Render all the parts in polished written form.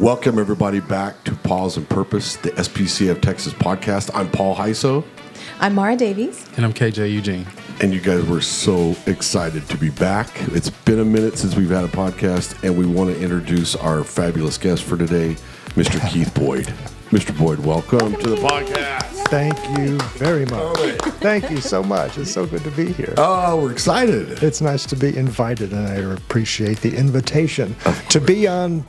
Welcome, everybody, back to Paws and Purpose, the SPCA of Texas podcast. I'm Paul Heiso. I'm Mara Davies. And I'm KJ Eugene. And you guys were so excited to be back. It's been a minute since we've had a podcast, and we want to introduce our fabulous guest for today, Mr. Keith Boyd. Mr. Boyd, welcome to the podcast. Thank you very much. Thank you so much. It's so good to be here. Oh, we're excited. It's nice to be invited, and I appreciate the invitation to be on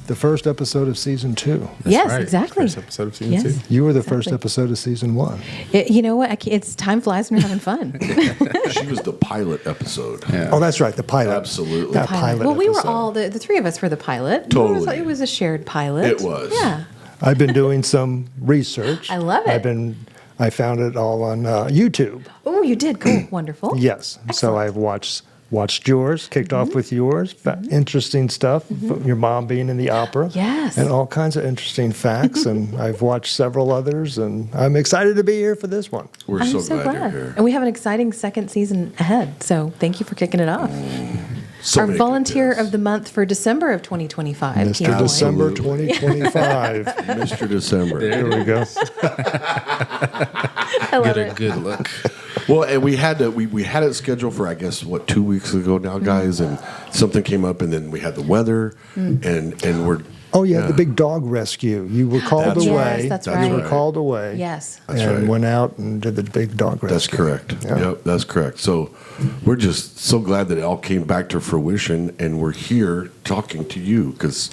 the first episode of season 2. That's yes, right. exactly. First episode of season 2. You were the first episode of season 1. You know what? It's time flies when you're having fun. She was the pilot episode. Yeah. Oh, that's right, the pilot. Absolutely. That pilot Well, we were episode. all, the three of us were the pilot. Totally. It was a shared pilot. It was. Yeah. I've been doing some research. I love it. I found it all on YouTube. Oh, you did. Cool. Wonderful. Yes. So I've watched yours, kicked off with yours. Interesting stuff. Your mom being in the opera. Yes. And all kinds of interesting facts. And I've watched several others, and I'm excited to be here for this one. We're I'm so glad you're here. And we have an exciting second season ahead. So thank you for kicking it off. So Our many volunteer good of the month for December of 2025. Mr. Keith Boyd. December Absolutely. 2025. Mr. December. Here we go. I love Get a it. good look. Well, and we had it scheduled for, I guess, 2 weeks ago now, guys, and something came up, and then we had the weather, and we're Oh, yeah, the big dog rescue. You were called That's away. Yes, that's You right. were called away. Yes. That's and right. went out and did the big dog rescue. That's correct. Yeah. Yep, that's correct. So we're just so glad that it all came back to fruition, and we're here talking to you because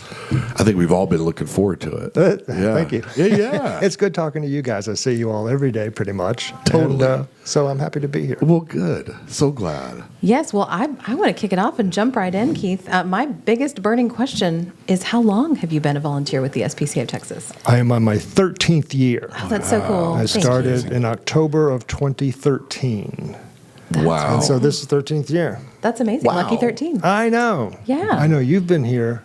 I think we've all been looking forward to it. Yeah. Thank you. Yeah. It's good talking to you guys. I see you all every day pretty much. Totally. And, so I'm happy to be here. Well, good. So glad. Yes, well, I want to kick it off and jump right in, Keith. My biggest burning question is, how long have you been a volunteer with the SPCA of Texas? I am on my 13th year. Oh, that's so cool. I Thank you. started in October of 2013. Wow. And so this is 13th year. That's amazing. Wow. Lucky 13. I know. Yeah. I know. You've been here.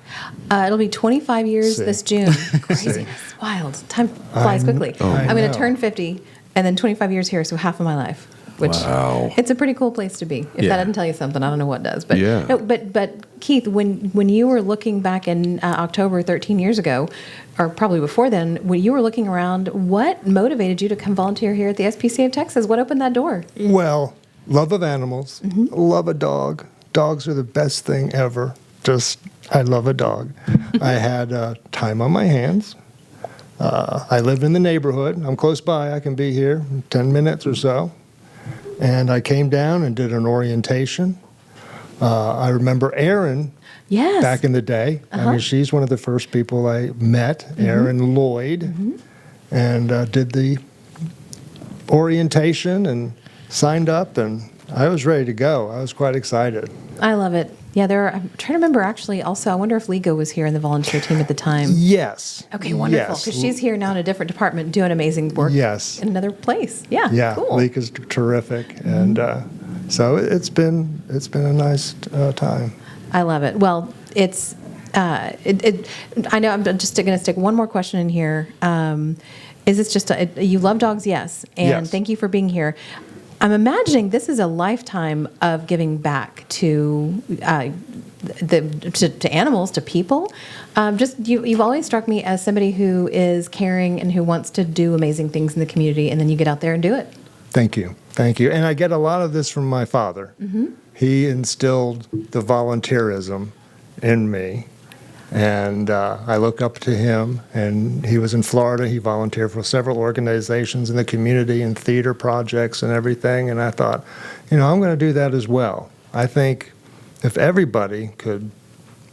It'll be 25 years See. this June. Crazy. It's wild. Time flies quickly. I'm going know. to turn 50 and then 25 years here, so half of my life. Which Wow. it's a pretty cool place to be. If Yeah. that doesn't tell you something, I don't know what does. But Yeah. no, but Keith, when you were looking back in October 13 years ago, or probably before then, when you were looking around, what motivated you to come volunteer here at the SPCA of Texas? What opened that door? Well, love of animals. Love a dog. Dogs are the best thing ever. I love a dog. I had time on my hands. I lived in the neighborhood. I'm close by. I can be here in 10 minutes or so. And I came down and did an orientation. I remember Erin Yes. back in the day. I mean, she's one of the first people I met, Erin Lloyd, and did the orientation and signed up, and I was ready to go. I was quite excited. I love it. Yeah, I'm trying to remember actually also, I wonder if Ligo was here in the volunteer team at the time. Yes. Okay, wonderful. Yes. Because she's here now in a different department doing amazing work Yes. in another place. Yeah, Yeah, cool. Leek terrific, and so it's been a nice time. I love it. Well, it's I know I'm just going to stick one more question in here. Is this just you love dogs? Yes, and Yes. thank you for being here. I'm imagining this is a lifetime of giving back to to animals, to people. You've always struck me as somebody who is caring and who wants to do amazing things in the community, and then you get out there and do it. Thank you. And I get a lot of this from my father. He instilled the volunteerism in me, and I look up to him. And he was in Florida. He volunteered for several organizations in the community and theater projects and everything. And I thought, I'm going to do that as well. I think if everybody could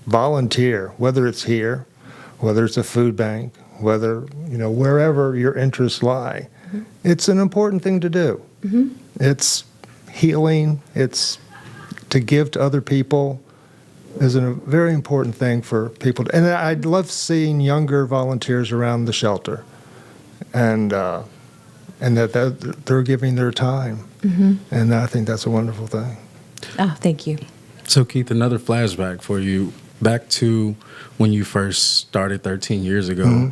volunteer, whether it's here, whether it's a food bank, whether, wherever your interests lie, it's an important thing to do. It's healing. It's to give to other people is a very important thing for people. And I love seeing younger volunteers around the shelter, and that they're giving their time. And I think that's a wonderful thing. Oh, thank you. So, Keith, another flashback for you. Back to when you first started 13 years ago.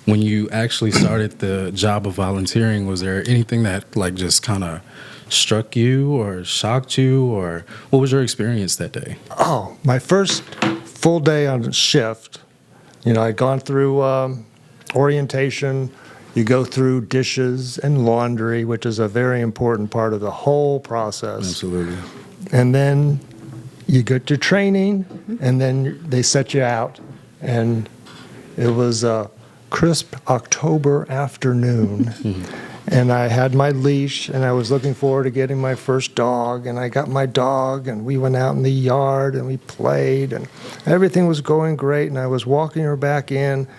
When you actually started the job of volunteering, was there anything that just kind of struck you or shocked you, or what was your experience that day? Oh, my first full day on shift, I'd gone through orientation. You go through dishes and laundry, which is a very important part of the whole process. Absolutely. And then you get to training, and then they set you out. And it was a crisp October afternoon. And I had my leash, and I was looking forward to getting my first dog. And I got my dog, and we went out in the yard, and we played, and everything was going great. And I was walking her back in.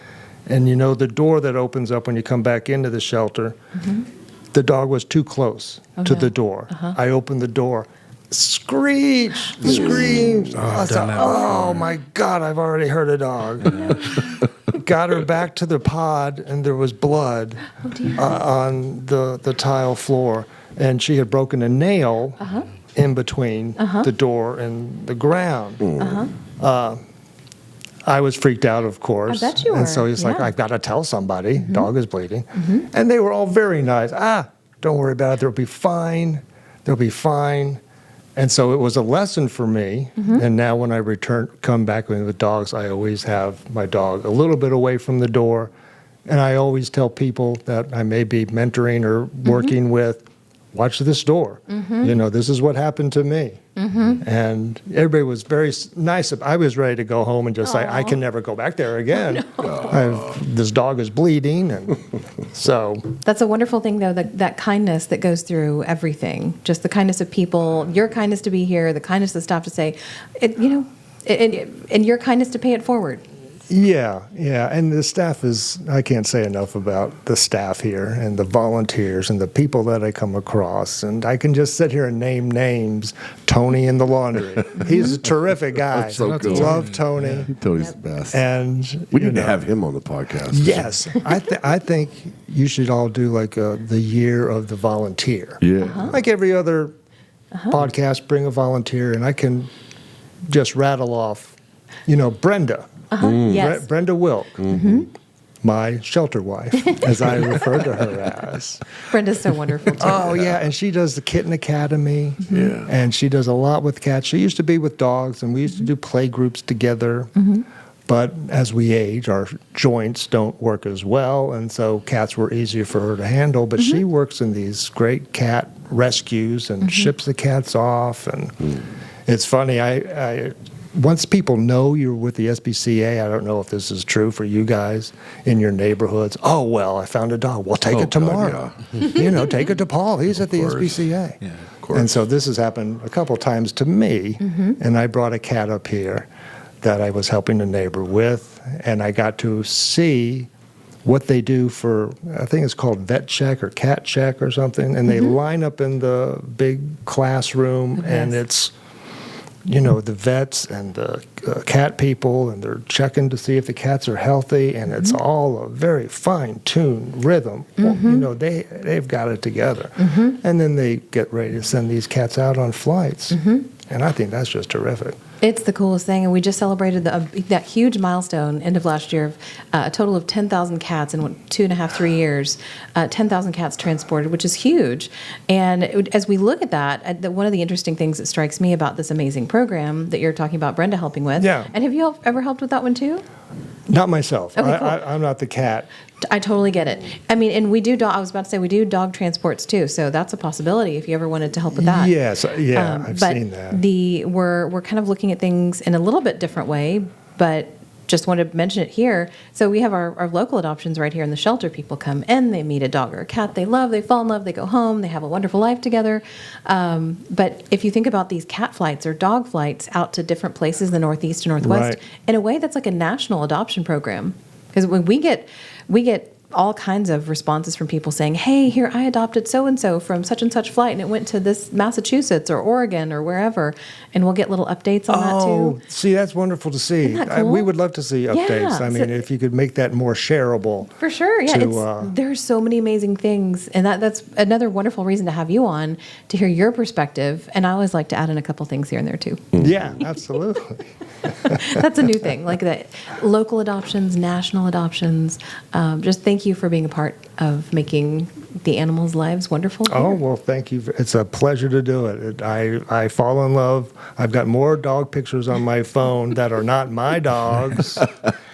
And the door that opens up when you come back into the shelter, the dog was too close to the door. I opened the door, screeched. I thought, oh my God, I've already hurt a dog. Got her back to the pod, and there was blood on the tile floor. And she had broken a nail in between the door and the ground. I was freaked out, of course. I bet you were. And so he's like, I've got to tell somebody. Dog is bleeding. And they were all very nice. Don't worry about it. They'll be fine. They'll be fine. And so it was a lesson for me. And now when I come back with dogs, I always have my dog a little bit away from the door. And I always tell people that I may be mentoring or working with, watch this door. This is what happened to me. And everybody was very nice. I was ready to go home and just say, I can never go back there again. This dog is bleeding. And so. That's a wonderful thing, though, that kindness that goes through everything. Just the kindness of people, your kindness to be here, the kindness of the staff to say, and your kindness to pay it forward. Yeah. And the staff I can't say enough about the staff here and the volunteers and the people that I come across. And I can just sit here and name names. Tony in the laundry. He's a terrific guy. That's so cool. Love Tony. Yeah, Tony's the best. And we need to have him on the podcast. Yes. I think you should all do like the year of the volunteer. Yeah. Like every other podcast, bring a volunteer, and I can just rattle off, Brenda. Yes. Brenda Wilk, my shelter wife, as I refer to her as. Brenda's so wonderful, too. Oh, yeah, and she does the Kitten Academy, and she does a lot with cats. She used to be with dogs, and we used to do play groups together. But as we age, our joints don't work as well, and so cats were easier for her to handle. But she works in these great cat rescues and ships the cats off. And it's funny, I once people know you're with the SPCA, I don't know if this is true for you guys in your neighborhoods. Oh, well, I found a dog. Well, take it tomorrow. God, Take it to Paul. He's at the SPCA. Yeah, of course. And so this has happened a couple times to me, and I brought a cat up here that I was helping a neighbor with, and I got to see what they do for, I think it's called vet check or cat check or something, and they line up in the big classroom, and it's the vets and the cat people, and they're checking to see if the cats are healthy, and it's all a very fine-tuned rhythm. Well, they've got it together. And then they get ready to send these cats out on flights. And I think that's just terrific. It's the coolest thing, and we just celebrated that huge milestone end of last year of a total of 10,000 cats in 2.5, 3 years, 10,000 cats transported, which is huge. And as we look at that, one of the interesting things that strikes me about this amazing program that you're talking about Brenda helping with, and have you ever helped with that one too? Not myself. Okay, cool. I'm not the cat. I totally get it. I mean, and we do. I was about to say we do dog transports too, so that's a possibility if you ever wanted to help with that. Yes, I've seen that. We're kind of looking at things in a little bit different way, but just wanted to mention it here. So we have our local adoptions right here in the shelter. People come in, they meet a dog or a cat they love, they fall in love, they go home, they have a wonderful life together. But if you think about these cat flights or dog flights out to different places in the Northeast and Northwest, in a way that's like a national adoption program. Because when we get all kinds of responses from people saying, hey, here, I adopted so-and-so from such and such flight, and it went to this Massachusetts or Oregon or wherever, and we'll get little updates on that too. See, that's wonderful to see. Isn't that cool? We would love to see updates. Yeah, I mean, if you could make that more shareable. For sure, yeah. There's so many amazing things, and that's another wonderful reason to have you on, to hear your perspective, and I always like to add in a couple things here and there too. Yeah, absolutely. That's a new thing, like that local adoptions, national adoptions. Just thank you for being a part of making the animals' lives wonderful. Oh, well, thank you. It's a pleasure to do it. I fall in love. I've got more dog pictures on my phone that are not my dogs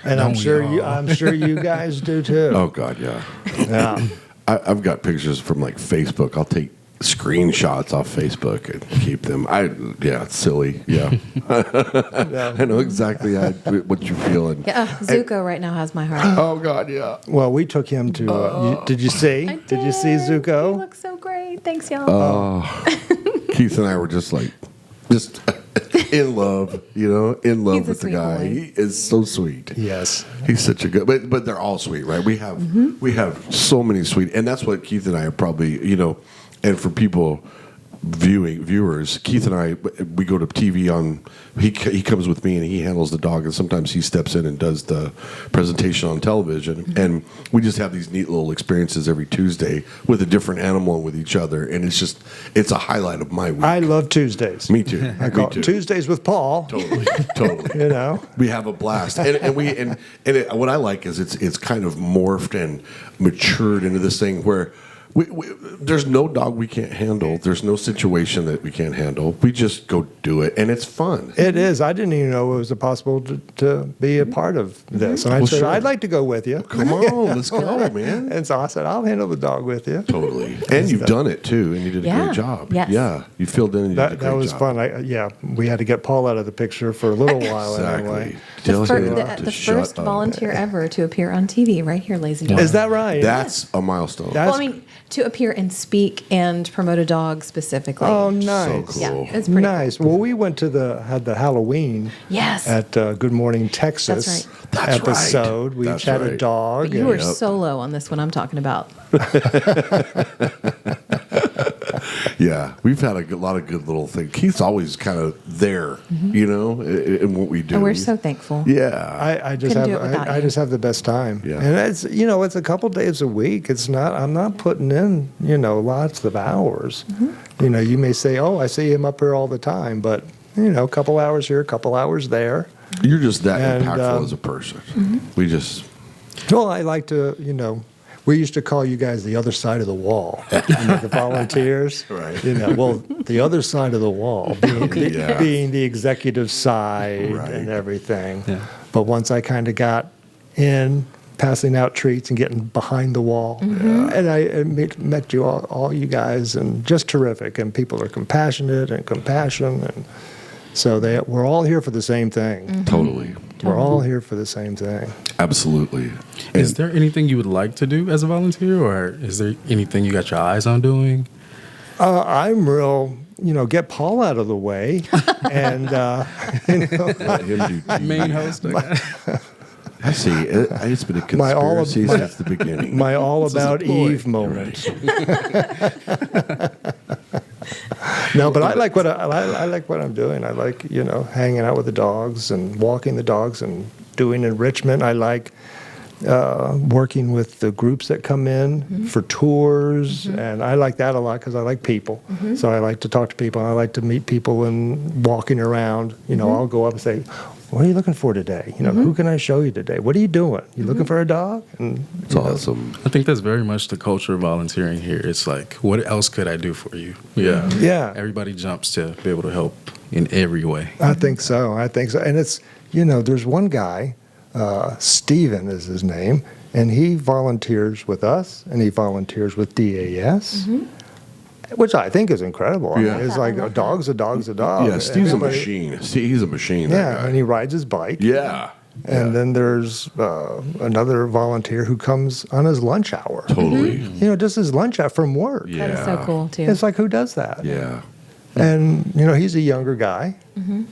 And Don't we all? I'm sure you guys do too. Oh God, yeah. Yeah. I've got pictures from like Facebook. I'll take screenshots off Facebook and keep them. It's silly. Yeah, I know exactly what you're feeling. Yeah, Zuko right now has my heart. Oh God, yeah. Well, we took him to. Did you see? I Did you see He Zuko? looks so great. Thanks, y'all. Keith and I were just in love, in love He's a with the sweet guy. boy. He is so sweet. Yes. He's such a good, but they're all sweet, right? We have so many sweet, and that's what Keith and I are probably, and for people viewers, Keith and I, we go to TV on. He comes with me and he handles the dog, and sometimes he steps in and does the presentation on television, and we just have these neat little experiences every Tuesday with a different animal and with each other, and it's a highlight of my week. I love Tuesdays. Me too. I call Me too. it Tuesdays with Paul. Totally. We have a blast, and what I like is it's kind of morphed and matured into this thing where there's no dog we can't handle. There's no situation that we can't handle. We just go do it, and it's fun. It is. I didn't even know it was possible to be a part of this. And I said, sure. I'd like to go with you. Come on, let's go, man. And so I said, I'll handle the dog with you. Totally. And you've done it too, and you did a Yeah. great job. Yes. Yeah, you filled in and you did a great That was job. fun. We had to get Paul out of the picture for a little while anyway. Exactly. The, Tell fir- him the, to the shut first up. volunteer ever to appear on TV right here, ladies and gentlemen. Is that right? That's a milestone. That's- Well, I mean, to appear and speak and promote a dog specifically. Oh, nice. cool. Yeah, it's pretty Nice. Well, we went to had the Halloween Yes. at Good Morning Texas That's right. That's episode. right. We That's each had a right. dog. But you and- were solo on this one I'm talking about. Yeah, we've had a lot of good little things. Keith's always kind of there, in what we do. And we're so thankful. Yeah. I just Couldn't have do it without I you. just have the best time. Yeah. And it's a couple days a week. I'm not putting in, lots of hours. Mm-hmm. You may say, "Oh, I see him up here all the time," but a couple hours here, a couple hours there. You're just that And, impactful as a person. Mm-hmm. We just, Well, I like to, we used to call you guys the other side of the wall, the volunteers. Right. Well, the other side of the wall being, Yeah. being the executive side Right. and everything. Yeah. But once I kind of got in, passing out treats and getting behind the wall, and I met you all you guys, and just terrific. And people are compassionate and compassion, and so we're all here for the same thing. totally. We're all here for the same thing. Absolutely. Is there anything you would like to do as a volunteer, or is there anything you got your eyes on doing? I'm real, get Paul out of the way, and Let him do TV. Main host. I see. It's been a My all- conspiracy my- since the beginning. my all This is a about ploy. Eve moment. No, but I like I like what I'm doing. I like hanging out with the dogs and walking the dogs and doing enrichment. I like working with the groups that come in for tours, and I like that a lot because I like people. So I like to talk to people. I like to meet people and walking around. I'll go up and say, "What are you looking for today? Who can I show you today? What are you doing? You looking for a dog?" And It's awesome. I think that's very much the culture of volunteering here. It's like, what else could I do for you? Yeah. Yeah. Everybody jumps to be able to help in every way. I think so. And it's, there's one guy, Steven is his name, and he volunteers with us and he volunteers with DAS, which I think is incredible. I Yeah. mean, it's like a dog's a dog's a dog. Yeah, Steve's a Everybody- machine. He's a machine. that Yeah, guy. and he rides his bike. Yeah. And then there's another volunteer who comes on his lunch hour. Totally. Just his lunch hour from work. Yeah. That is so cool, too. It's like, who does that? Yeah. And, he's a younger guy,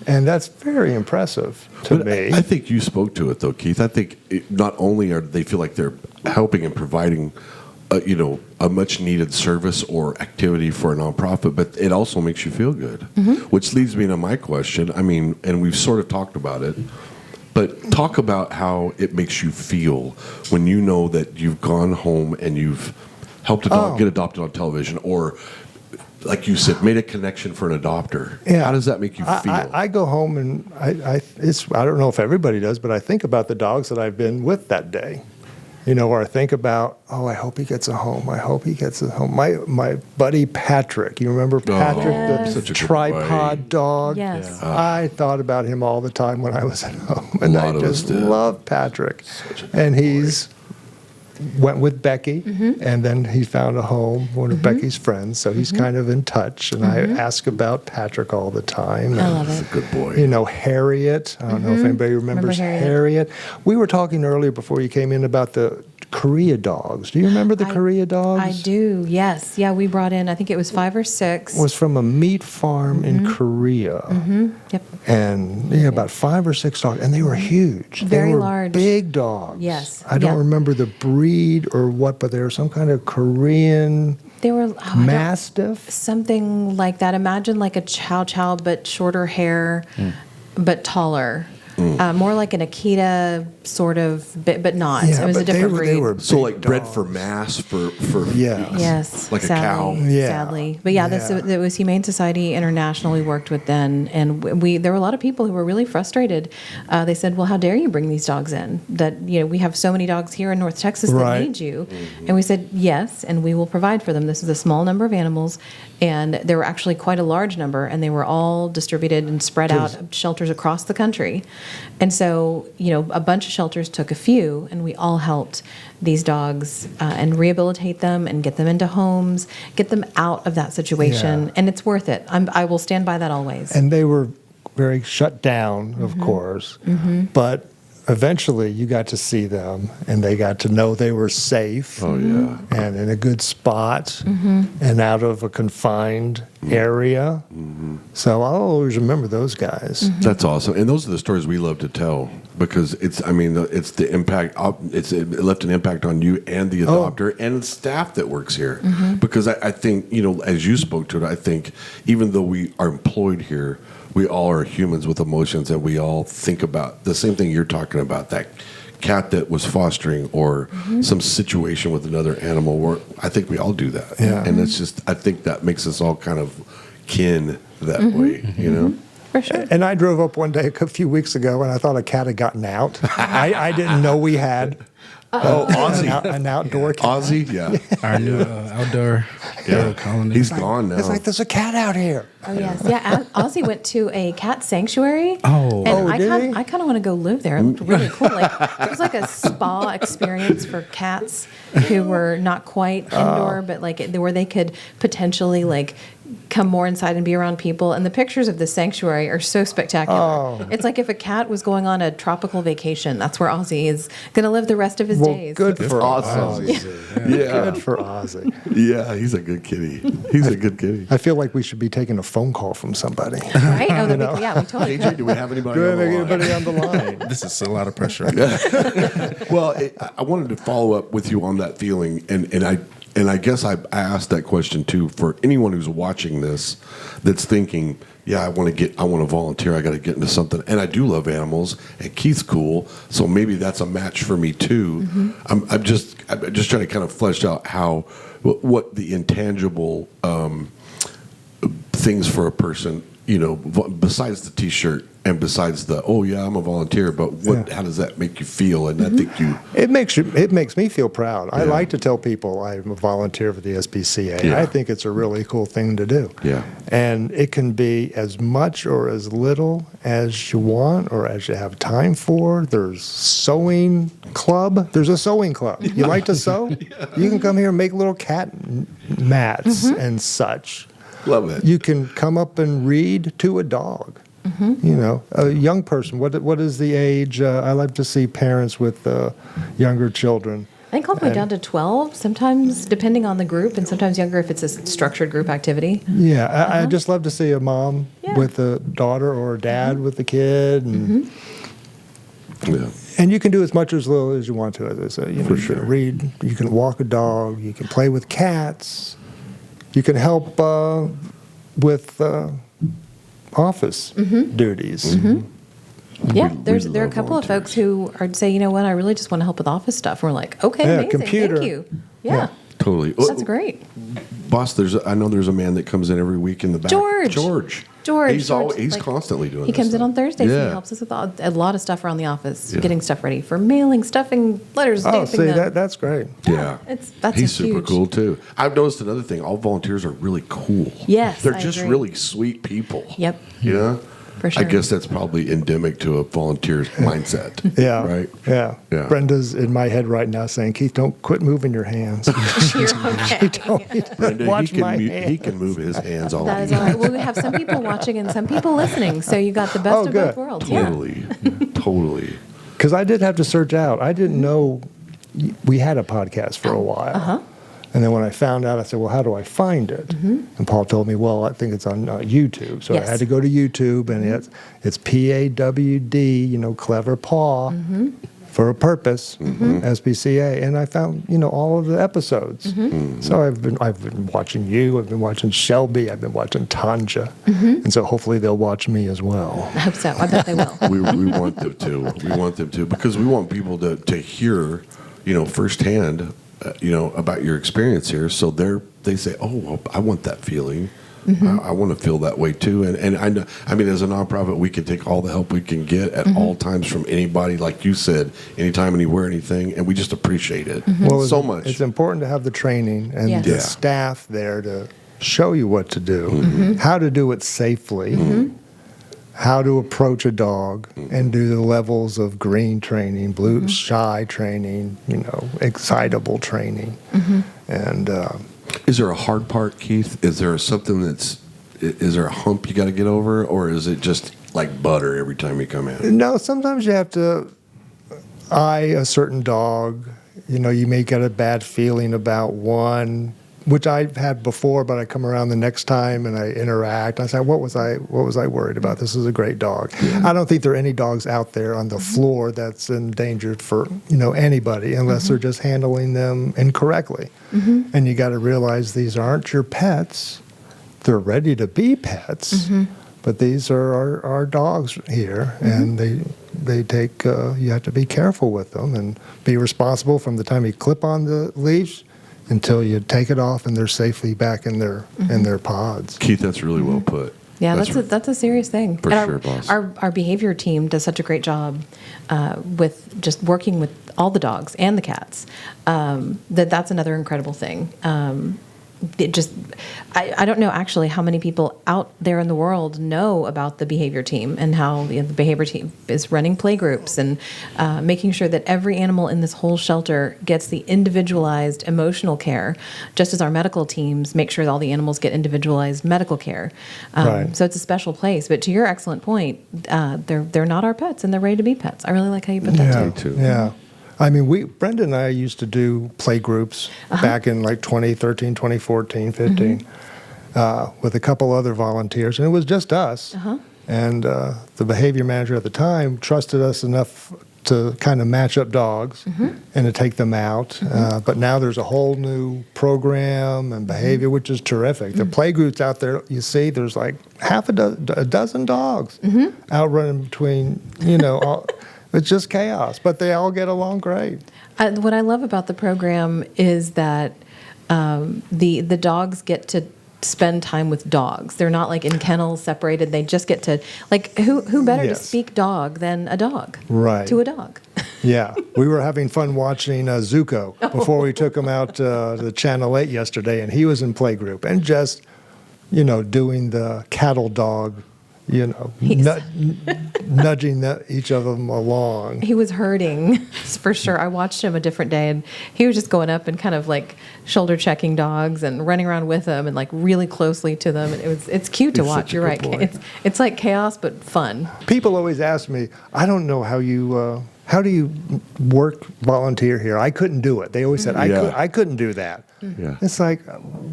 and that's very impressive to But me. I think you spoke to it though, Keith. I think not only are they feel like they're helping and providing, a much needed service or activity for a nonprofit, but it also makes you feel good. Which leads me to my question. I mean, and we've sort of talked about it, but talk about how it makes you feel when you know that you've gone home and you've helped a dog get adopted on television, or like you said, made a connection for an adopter. Yeah. How does that make you feel? I go home and I don't know if everybody does, but I think about the dogs that I've been with that day. Or I think about, I hope he gets a home. I hope he gets a home. My buddy Patrick, you remember Patrick, Yes. Such a the good tripod boy. dog? Yes. I thought about him all the time when I was at home, and lot I of us just did. love Patrick. Such a good And boy. he's went with Becky, and then he found a home, one of Becky's friends, so he's kind of in touch, and I ask about Patrick all the time. I love He's it. a good boy. Harriet. I don't know if anybody remembers Harriet. Harriet. We were talking earlier before you came in about the Korea dogs. Do you remember the Korea dogs? I do, yes. Yeah, we brought in, I think it was 5 or 6. Was from a meat farm in Korea. Yep. And about 5 or 6 dogs, and they were huge. Very they were large. big dogs. Yes, I don't yeah. remember the breed or what, but they were some kind of Korean They were Mastiff. something like that. Imagine like a chow chow, but shorter hair, but taller. More like an Akita sort of, but not. Yeah, it was a but different they breed. were So big like bred dogs. for mass for Yeah. Yes, Like a cow. sadly, Yeah. sadly. But yeah, Yeah. it was Humane Society International we worked with then, and there were a lot of people who were really frustrated. They said, "Well, how dare you bring these dogs in? That we have so many dogs here in North Texas that Right. need you." And we said, "Yes, and we will provide for them. This is a small number of animals, and there were actually quite a large number, and they were all distributed and spread out of shelters across the country. And so, a bunch of shelters took a few, and we all helped these dogs and rehabilitate them and get them into homes, get them out of that situation, Yeah. and it's worth it. I will stand by that always. And they were very shut down, of course. But eventually you got to see them, and they got to know they were safe. Oh, yeah. And in a good spot and out of a confined area. So I'll always remember those guys. That's awesome, and those are the stories we love to tell because it's the impact. It left an impact on you and the adopter and the staff that works here. Because I think as you spoke to it, I think even though we are employed here, we all are humans with emotions, and we all think about the same thing you're talking about. That cat that was fostering or some situation with another animal. I think we all do that, Yeah. and it's just I think that makes us all kind of kin that way, For sure. And I drove up one day a few weeks ago, and I thought a cat had gotten out. I didn't know we had an outdoor cat. Ozzy, yeah. Our new outdoor Yeah. colony. He's gone now. It's like, there's a cat out here. Oh yes, yeah. Ozzy went to a cat sanctuary. Oh. and Oh, did he? I kind of want to go live there. It looked really cool. Like it was like a spa experience for cats who were not quite indoor, but where they could potentially come more inside and be around people. And the pictures of the sanctuary are so spectacular. Oh. It's like if a cat was going on a tropical vacation. That's where Ozzy is going to live the rest of his Well, days. good for Awesome. Ozzy. Yeah. Good for Ozzy. Yeah, he's a good kitty. He's a good kitty. I feel like we should be taking a phone call from somebody. Right? Oh, yeah, we totally AJ, could. do we have anybody Do on we the have line? anybody on the line? This is a lot of pressure. Well, I wanted to follow up with you on that feeling, and I guess I asked that question too for anyone who's watching this that's thinking, yeah, I want to volunteer. I got to get into something, and I do love animals, and Keith's cool, so maybe that's a match for me too. I'm just trying to kind of flesh out what the intangible things for a person, besides the T-shirt and besides the I'm a volunteer, but how does that make you feel? And I think It makes me feel proud. I like to tell people I'm a volunteer for the SPCA. Yeah. I think it's a really cool thing to do. Yeah. And it can be as much or as little as you want or as you have time for. There's sewing club. There's a sewing club. You like to sew? You can come here and make little cat mats and such. love it. You can come up and read to a dog. A young person. What is the age? I like to see parents with younger children. I think all the way down to 12, sometimes depending on the group, and sometimes younger if it's a structured group activity. Yeah, I just love to see a mom Yeah. with a daughter or a dad with a kid, and Yeah. and you can do as much or as little as you want to. As I say, you can read, you can walk a dog, you can play with cats, you can help with office duties. Yeah, We there are a love couple of folks who are say, you know what, I really just want to help with office stuff. We're like, okay, Yeah, amazing, computer. thank you. Yeah, Totally. that's great. Boss, I know there's a man that comes in every week in the back. George. He's constantly doing. He comes in on Thursdays and Yeah. he helps us with a lot of stuff around the office, getting stuff ready for mailing, stuffing letters, Oh, stamping see, them. that's great. Yeah, That's he's super huge. cool too. I've noticed another thing. All volunteers are really cool. Yes, they're I just agree. really sweet people. Yep. You know, For sure. I guess that's probably endemic to a volunteer's mindset. Yeah. Right. Yeah. Yeah. Brenda's in my head right now saying, Keith, don't quit moving your hands. You're okay. Brenda, Watch he my can hands. move his hands all That is day. all right. Well, we have some people watching and some people listening, so you got the best Oh, of good. both worlds. Yeah. Totally. Because I did have to search out. I didn't know we had a podcast for a while. Uh-huh. And then when I found out, I said, well, how do I find it? And Paul told me, well, I think it's on YouTube. So Yes. I had to go to YouTube, and it's PAWD, clever paw, for a purpose, SPCA. And I found, all of the episodes. So I've been watching you, I've been watching Shelby, I've been watching Tanja. And so hopefully they'll watch me as well. I hope so. I bet they will. we want them to. We want them to because we want people to hear, firsthand, about your experience here. So they say, oh, well, I want that feeling. I want to feel that way too. And I know, as a nonprofit, we can take all the help we can get at all times from anybody, like you said, anytime, anywhere, anything, and we just appreciate it so much. It's important to have the training and Yes. the Yeah. staff there to show you what to do, how to do it safely, how to approach a dog, and do the levels of green training, blue shy training, excitable training, and Is there a hard part, Keith? Is there something is there a hump you got to get over, or is it just like butter every time you come in? no, sometimes you have to eye a certain dog. You may get a bad feeling about one, which I've had before, but I come around the next time and I interact. I say, what was I worried about? This is a great dog. I don't think there are any dogs out there on the floor that's endangered for, anybody unless they're just handling them incorrectly. And you got to realize these aren't your pets. They're ready to be pets. But these are our dogs here, and they take, you have to be careful with them and be responsible from the time you clip on the leash until you take it off and they're safely back in their pods. Keith, that's really well put. Yeah, that's a serious thing. For And sure, boss. Our behavior team does such a great job with just working with all the dogs and the cats. That's another incredible thing. I don't know actually how many people out there in the world know about the behavior team and how the behavior team is running play groups and making sure that every animal in this whole shelter gets the individualized emotional care, just as our medical teams make sure that all the animals get individualized medical care. Right. So it's a special place. But to your excellent point, they're not our pets and they're ready to be pets. I really like how you put that too. too. Yeah. Brenda and I used to do play groups back in like 2013, 2014, 15, with a couple other volunteers, and it was just us. And the behavior manager at the time trusted us enough to kind of match up dogs and to take them out. But now there's a whole new program and behavior, which is terrific. The play groups out there, you see, there's like a dozen dogs out running between, it's just chaos, but they all get along great. What I love about the program is that the dogs get to spend time with dogs. They're not like in kennels separated. They just get to, like, who better to Yes. speak dog than a dog? Right. To a dog. Yeah, we were having fun watching Zuko before we took him out to the Channel 8 yesterday, and he was in playgroup and just, doing the cattle dog, nudging each of them along. He was hurting for sure. I watched him a different day, and he was just going up and kind of like shoulder checking dogs and running around with them and like really closely to them. And it's cute to He's watch. such a You're good right. boy. It's like chaos but fun. People always ask me, I don't know how do you work volunteer here? I couldn't do it. They always said, Yeah. I couldn't do that. Yeah. It's like,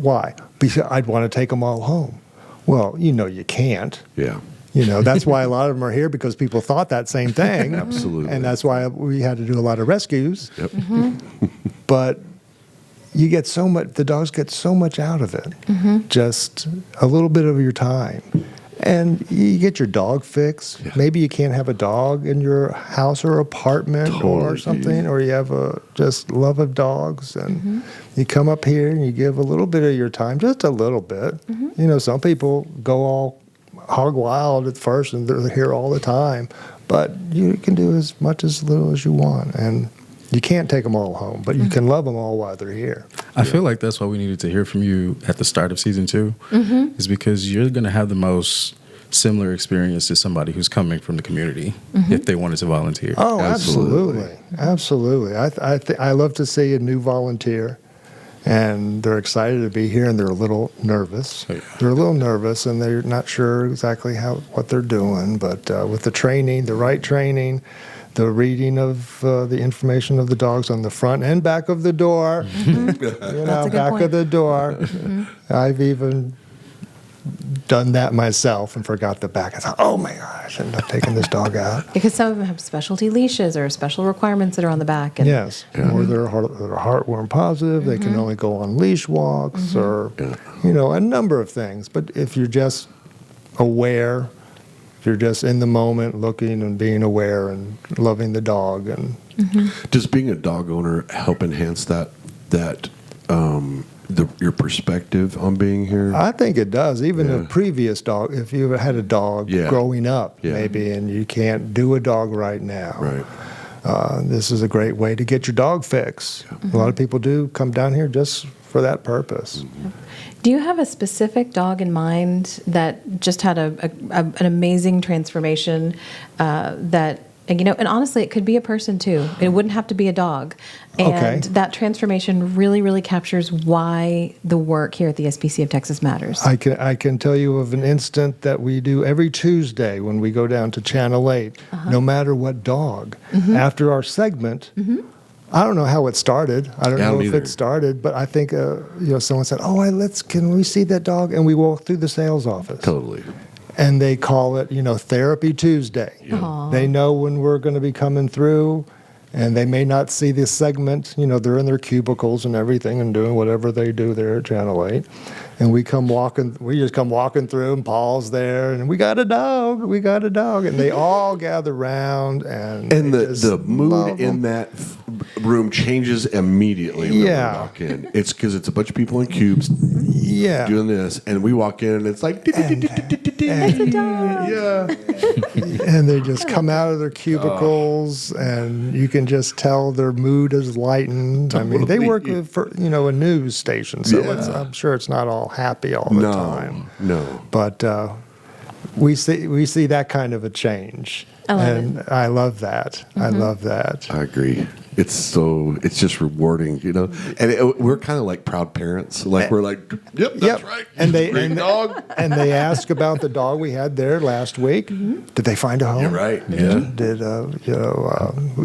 why? Because I'd want to take them all home. Well, you can't. Yeah. That's why a lot of them are here, because people thought that same thing. Absolutely. And that's why we had to do a lot of rescues. Yep. But you get the dogs get so much out of it. Just a little bit of your time. And you get your dog fix. Yeah. Maybe you can't have a dog in your house or apartment or Totally. something, or you have a just love of dogs, and you come up here and you give a little bit of your time, just a little bit. You know, some people go all hog wild at first and they're here all the time, but you can do as much as little as you want, and you can't take them all home, but you can love them all while they're here. I feel like that's why we needed to hear from you at the start of season 2, is because you're going to have the most similar experience to somebody who's coming from the community if they wanted to volunteer. Oh, Absolutely. absolutely. I love to see a new volunteer, and they're excited to be here, and they're a little nervous. Oh, yeah. They're a little nervous, and they're not sure exactly what they're doing. But with the training, the right training, the reading of the information of the dogs on the front and back of the door, That's a good back point. of the door. I've even done that myself and forgot the back. I thought, oh my gosh, I shouldn't have taken this dog out. Because some of them have specialty leashes or special requirements that are on the back. And Yes, or they're heartworm positive. They can only go on leash walks, or a number of things. But if you're just aware, if you're just in the moment, looking and being aware and loving the dog, and Does being a dog owner help enhance that your perspective on being here? I think it does. Even a Yeah. previous dog, if you had a dog Yeah. growing up, Yeah. maybe, and you can't do a dog right now. Right. This is a great way to get your dog fix. A lot of people do come down here just for that purpose. do you have a specific dog in mind that just had an amazing transformation and honestly, it could be a person too. It wouldn't have to be a dog. And Okay. that transformation really, really captures why the work here at the SPCA of Texas matters. I can tell you of an instant that we do every Tuesday when we go down to Channel 8, no matter what dog. After our segment, I don't know how it started. I don't Yeah, I know don't if either. it started, but I think someone said, "Oh, can we see that dog?" And we walk through the sales office. Totally. And they call it, Therapy Tuesday. Aw. They know when we're going to be coming through, and they may not see this segment. They're in their cubicles and everything and doing whatever they do there at Channel 8. And we just come walking through, and Paul's there, and we got a dog, and they all gather around, and And they the just mood love in 'em. that room changes immediately when Yeah. we walk in. It's because it's a bunch of people in cubes Yeah. doing this, and we walk in, and it's like, It's a dog. yeah. And they just come out of their cubicles, and you can just tell their mood is lightened. I mean, they work for a news station, so I'm sure it's not all happy all the time. No. But we see that kind of a change, I love and I love that. I love that. I agree. It's just rewarding, And we're kind of like proud parents. Like we're like, yep, that's right. And they Great dog. and they ask about the dog we had there last week. Did they find a home? You're right. Did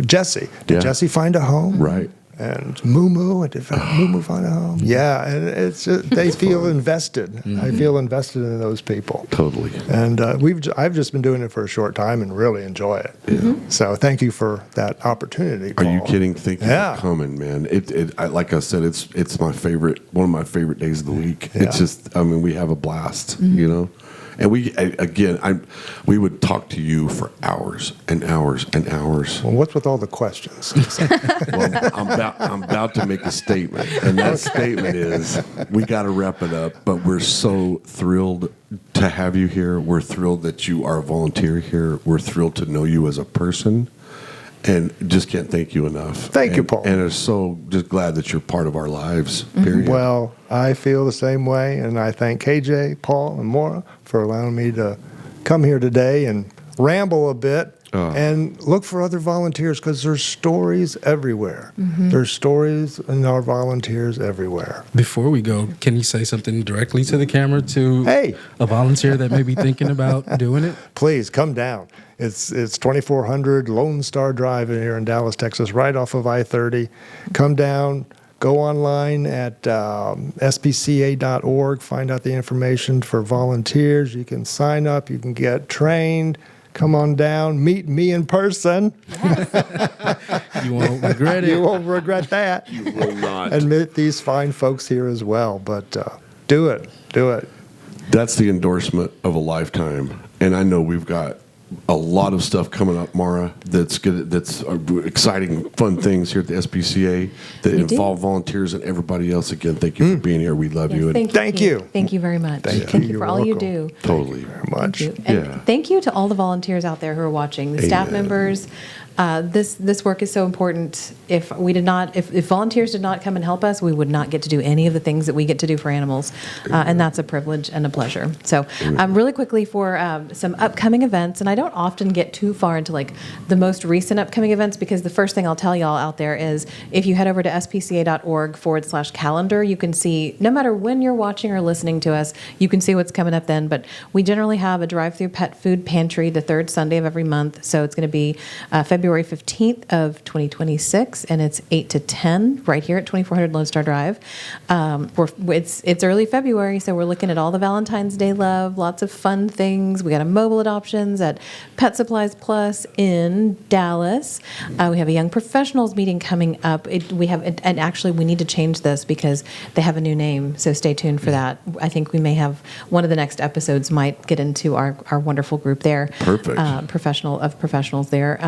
Jesse? Did Yeah. Jesse find a home? Right. And Moo did Moo find a home? Yeah, and it's just, they feel invested. I feel invested in those people. Totally. And I've just been doing it for a short time and really enjoy it. So thank you for that opportunity, Are you Paul. kidding? Thank you Yeah. for coming, man. Like I said, it's my favorite, one of my favorite days of the week. Yeah. It's just, we have a blast, And we would talk to you for hours and hours and hours. Well, what's with all the questions? Well, I'm about to make a statement, and that statement is we got to wrap it up. But we're so thrilled to have you here. We're thrilled that you are a volunteer here. We're thrilled to know you as a person, and just can't thank you enough. Thank you, Paul. And are so just glad that you're part of our lives. Period. Well, I feel the same way, and I thank KJ, Paul, and Maura for allowing me to come here today and ramble a bit and look for other volunteers, because there's stories everywhere. There's stories in our volunteers everywhere. Before we go, can you say something directly to the camera to Hey. a volunteer that may be thinking about doing it? Please come down. It's 2400 Lone Star Drive in here in Dallas, Texas, right off of I-30. Come down. Go online at spca.org. Find out the information for volunteers. You can sign up. You can get trained. Come on down. Meet me in person. You won't regret it. You won't regret that. You will not. And meet these fine folks here as well. But do it. Do it. That's the endorsement of a lifetime. And I know we've got a lot of stuff coming up, Mara, that's good, that's exciting, fun things here at the SPCA that involve volunteers and everybody else. Again, thank you for being here. We love you. And Thank you. Thank you very much. Thank you you. for You're all you welcome. do. totally. Very much. Thank you. And thank you to all the volunteers out there who are watching, the staff Amen. members. This work is so important. If volunteers did not come and help us, we would not get to do any of the things that we get to do for animals, and that's a privilege and a pleasure. So, really quickly for some upcoming events, and I don't often get too far into like the most recent upcoming events because the first thing I'll tell y'all out there is if you head over to spca.org/calendar, you can see no matter when you're watching or listening to us, you can see what's coming up then. But we generally have a drive-through pet food pantry the third Sunday of every month, so it's going to be February 15th of 2026, and it's 8 to 10 right here at 2400 Lone Star Drive. It's early February, so we're looking at all the Valentine's Day love, lots of fun things. We got a mobile adoptions at Pet Supplies Plus in Dallas. We have a young professionals meeting coming up. And actually we need to change this because they have a new name, so stay tuned for that. I think we may have one of the next episodes might get into our wonderful group there. Perfect. Professionals there.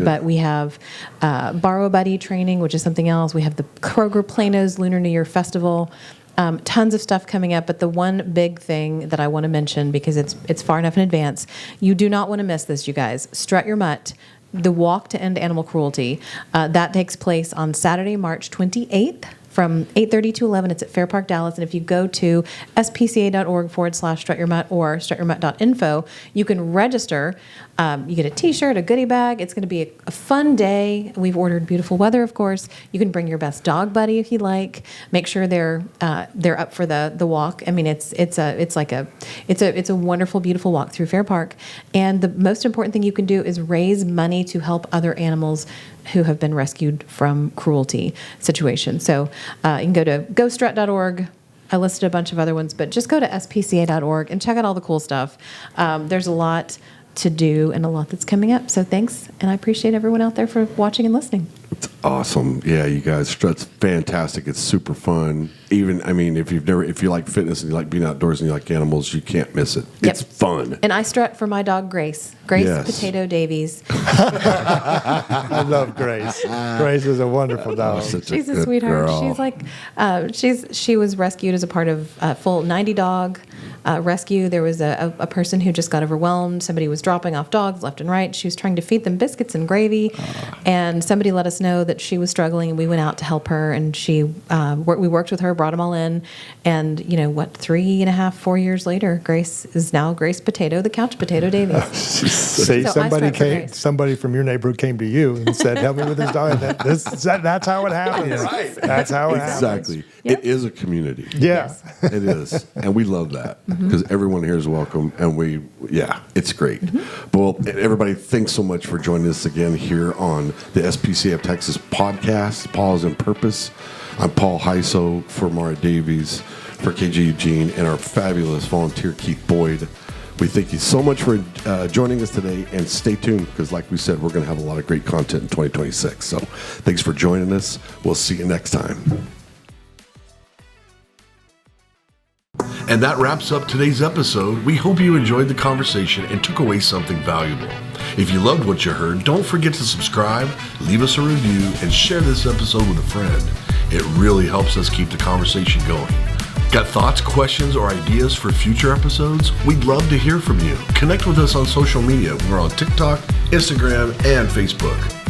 But we have Borrow a Buddy training, which is something else. We have the Kroger Plano's Lunar New Year Festival. Tons of stuff coming up, but the one big thing that I want to mention, because it's far enough in advance, you do not want to miss this, you guys. Strut Your Mutt, the Walk to End Animal Cruelty. That takes place on Saturday, March 28th. From 8:30 to 11, it's at Fair Park, Dallas. And if you go to spca.org/strutyourmutt or strutyourmutt.info, you can register. You get a T-shirt, a goodie bag. It's going to be a fun day. We've ordered beautiful weather, of course. You can bring your best dog buddy if you like. Make sure they're up for the walk. I mean, it's a wonderful, beautiful walk through Fair Park. And the most important thing you can do is raise money to help other animals who have been rescued from cruelty situations. So you can go to gostrut.org. I listed a bunch of other ones, but just go to spca.org and check out all the cool stuff. There's a lot to do and a lot that's coming up. So thanks, and I appreciate everyone out there for watching and listening. It's awesome. Yeah, you guys, Strut's fantastic. It's super fun. Even, I mean, if you like fitness and you like being outdoors and you like animals, you can't miss it. Yep. It's fun. And I strut for my dog, Grace. Yes. Potato Davies. I love Grace. Grace is a wonderful dog. She's a sweetheart. Girl. She's like, she was rescued as a part of a full 90 dog rescue. There was a person who just got overwhelmed. Somebody was dropping off dogs left and right. She was trying to feed them biscuits and gravy, and somebody let us know that she was struggling, and we went out to help her. And we worked with her, brought them all in, and 3.5, 4 years later, Grace is now Grace Potato, the couch potato Davies. See, So somebody from your neighborhood came to you and said, "Help me with this dog." That's how it happens. Right. That's how it happens. Exactly. Yep. It is a community. Yeah. It is. And we love that because everyone here is welcome. And it's great. Well, everybody, thanks so much for joining us again here on the SPCA of Texas podcast, Paws and Purpose. I'm Paul Heiso for Mara Davies, for KJ Eugene, and our fabulous volunteer, Keith Boyd. We thank you so much for joining us today, and stay tuned because, like we said, we're going to have a lot of great content in 2026. So thanks for joining us. We'll see you next time. And that wraps up today's episode. We hope you enjoyed the conversation and took away something valuable. If you loved what you heard, don't forget to subscribe, leave us a review, and share this episode with a friend. It really helps us keep the conversation going. Got thoughts, questions, or ideas for future episodes? We'd love to hear from you. Connect with us on social media. We're on TikTok, Instagram, and Facebook.